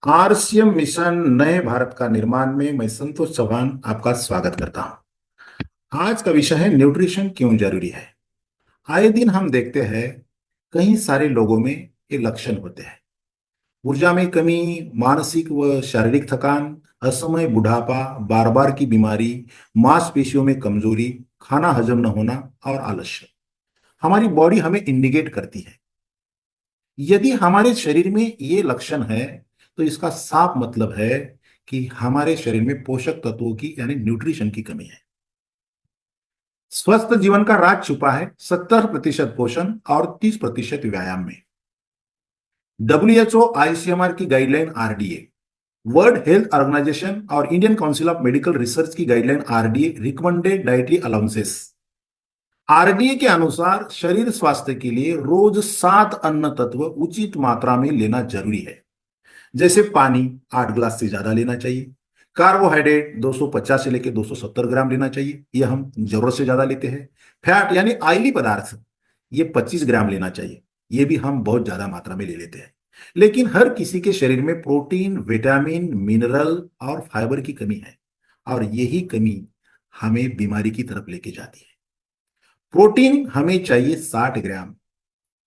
RCM mission नए भारत का निर्माण में मैं संतोष चौहान आपका स्वागत करता हूं। आज का विषय है न्यूट्रिशन क्यों जरूरी है। आए दिन हम देखते हैं कई सारे लोगों में ये लक्षण होते हैं। ऊर्जा में कमी, मानसिक व शारीरिक थकान, असमय बुढ़ापा, बार बार की बीमारी, मांसपेशियों में कमजोरी, खाना हजम न होना और आलस्य। हमारी बॉडी हमें इंडिकेट करती है। यदि हमारे शरीर में ये लक्षण है तो इसका साफ मतलब है कि हमारे शरीर में पोषक तत्वों की यानी न्यूट्रिशन की कमी है। स्वस्थ जीवन का राज छुपा है 70% पोषण और 30% व्यायाम में। डब्ल्यूएचओ, आईसीएमआर की guideline, RDA, World Health Organization और Indian Council of Medical Research की guideline, RDA, recommended dietary allowances. RDA के अनुसार शरीर स्वास्थ्य के लिए रोज 7 अन्न तत्व उचित मात्रा में लेना जरूरी है। जैसे पानी 8 गिलास से ज्यादा लेना चाहिए। कार्बोहाइड्रेट 250 से लेकर 270 ग्राम लेना चाहिए, यह हम जरूरत से ज्यादा लेते हैं। फैट यानी आयली पदार्थ ये 25 ग्राम लेना चाहिए, ये भी हम बहुत ज्यादा मात्रा में ले लेते हैं। लेकिन हर किसी के शरीर में प्रोटीन, विटामिन, मिनरल और फाइबर की कमी है, और यही कमी हमें बीमारी की तरफ लेके जाती है। प्रोटीन हमें चाहिए 60 ग्राम।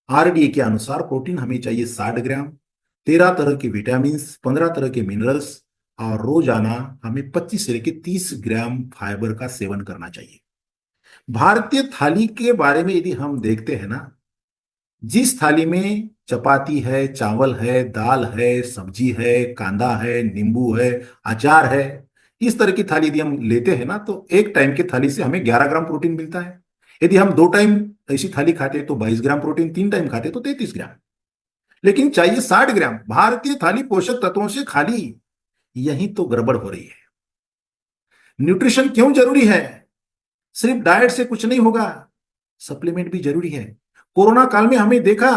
आरडीए के अनुसार प्रोटीन हमें चाहिए 60 ग्राम, 13 तरह के विटामिन, 15 तरह के मिनरल्स, और रोजाना हमें 25 से लेकर 30 ग्राम फाइबर का सेवन करना चाहिए। भारतीय थाली के बारे में यदि हम देखते हैं ना, जिस थाली में चपाती है, चावल है, दाल है, सब्जी है, कांदा है, नींबू है, अचार है, इस तरह की थाली यदि हम लेते हैं ना तो एक टाइम की थाली से हमें 11 ग्राम प्रोटीन मिलता है। यदि हम 2 टाइम ऐसी थाली खाते तो 22 ग्राम प्रोटीन, 3 टाइम खाते तो 33 ग्राम। लेकिन चाहिए 60 ग्राम। भारतीय थाली पोषक तत्वों से खाली। यही तो गड़बड़ हो रही है। न्यूट्रिशन क्यों जरूरी है? सिर्फ डाइट से कुछ नहीं होगा, सप्लीमेंट भी जरूरी है। कोरोना काल में हमें देखा,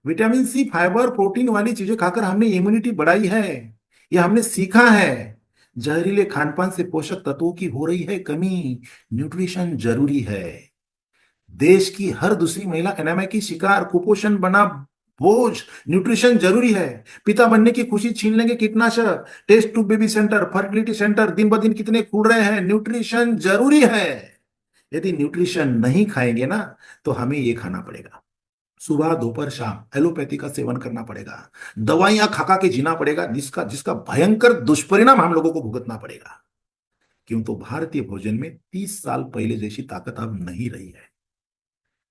विटामिन सी, फाइबर, प्रोटीन वाली चीजें खाकर हमने इम्यूनिटी बढ़ाई है। यह हमने सीखा है। जहरीले खानपान से पोषक तत्वों की हो रही है कमी। न्यूट्रिशन जरूरी है। देश की हर दूसरी महिला एनीमिया की शिकार, कुपोषण बना बोझ। न्यूट्रिशन जरूरी है। पिता बनने की खुशी छीन लेंगे कीटनाशक। Test tube baby centre, fertility centre दिन ब दिन कितने खुल रहे हैं। न्यूट्रिशन जरूरी है। यदि न्यूट्रिशन नहीं खाएंगे ना तो हमें ये खाना पड़ेगा, सुबह दोपहर शाम एलोपैथी का सेवन करना पड़ेगा, दवाइयां खा खा के जीना पड़ेगा, जिसका जिसका भयंकर दुष्परिणाम हम लोगों को भुगतना पड़ेगा। क्यों? तो भारतीय भोजन में 30 साल पहले जैसी ताकत अब नहीं रही है।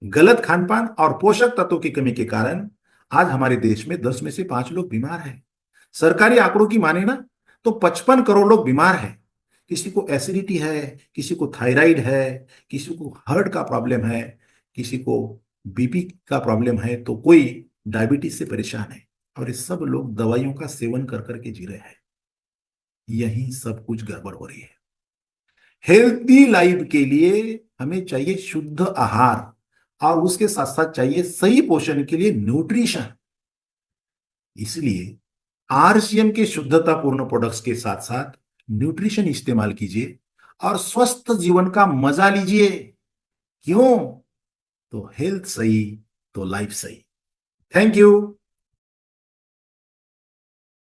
गलत खानपान और पोषक तत्वों की कमी के कारण आज हमारे देश में 10 में से 5 लोग बीमार हैं। सरकारी आंकड़ों की माने ना तो 55 करोड़ लोग बीमार हैं। किसी को एसिडिटी है, किसी को थायराइड है, किसी को हार्ट का प्रॉब्लम है, किसी को बीपी का प्रॉब्लम है, तो कोई डायबिटीज से परेशान है। और ये सब लोग दवाइयों का सेवन कर करके जी रहे हैं। यही सब कुछ गड़बड़ हो रही है। हेल्थी लाइफ के लिए हमें चाहिए शुद्ध आहार, और उसके साथ साथ चाहिए सही पोषण के लिए न्यूट्रिशन। इसलिए आरसीएम के शुद्धतापूर्ण प्रोडक्ट्स के साथ साथ न्यूट्रिशन इस्तेमाल कीजिए और स्वस्थ जीवन का मजा लीजिए। क्यों? तो हेल्थ सही तो लाइफ सही। Thank you.